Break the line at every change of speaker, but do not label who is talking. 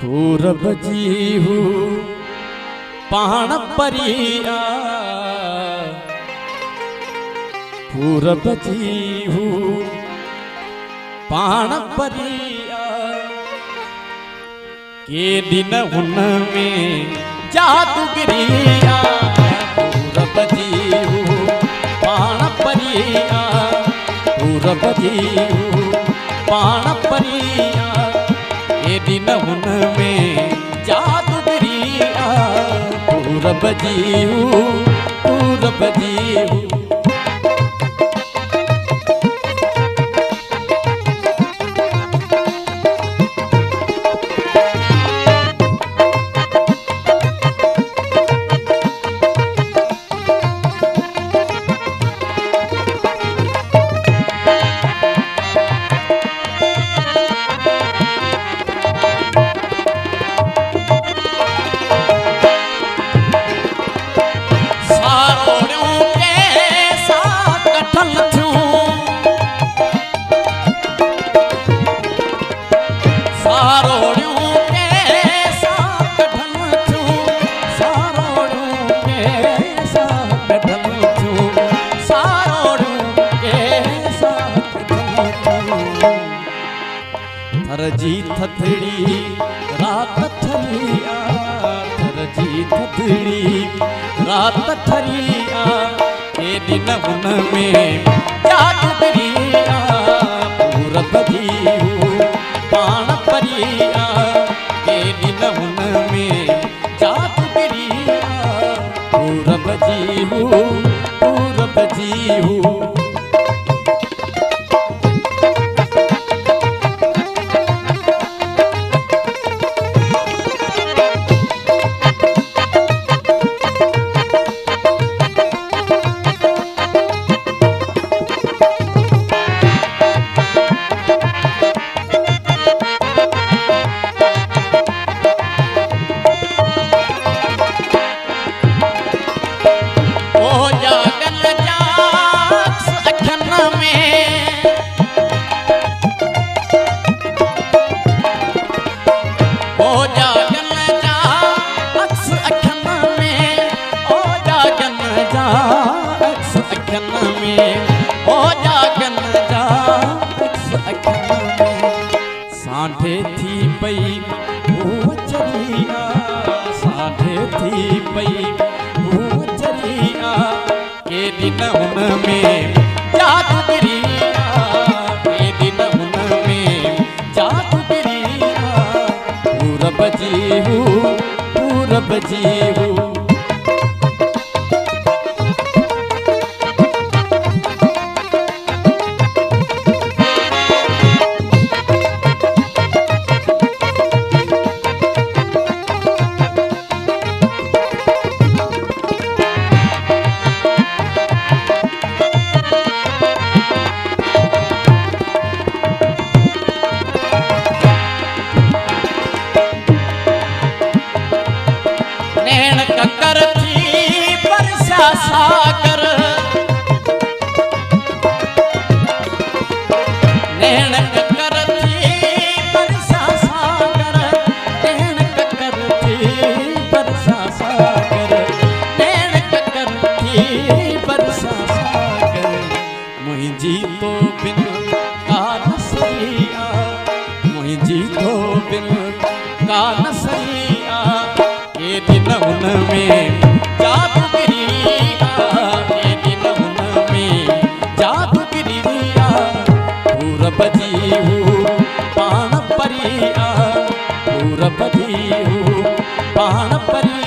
पूरब जीहू पाण परिया, पूरब जीहू पाण परिया, के दिन उनमें जादूगरिया। पूरब जीहू पाण परिया, पूरब जीहू पाण परिया, के दिन उनमें जादूगरिया। पूरब जीहू, पूरब जीहू थरजी थथड़ी रात थरिया, थरजी थथड़ी रात थरिया, के दिन उनमें जादूगरिया। पूरब जीहू पाण परिया, के दिन उनमें जादूगरिया। पूरब जीहू, पूरब जीहू साढ़े थी पई वो चरिया, साढ़े थी पई वो चरिया, के दिन उनमें जादूगरिया। के दिन उनमें जादूगरिया। पूरब जीहू, पूरब जीहू सागर, नैन ककर थी बरसा सागर, नैन ककर थी बरसा सागर, नैन ककर थी बरसा सागर। मुझी तो बिन का नसरिया, मुझी तो बिन का नसरिया, के दिन उनमें जादूगरिया। के दिन उनमें जादूगरिया। पूरब जीहू पाण परिया, पूरब जीहू पाण परिया।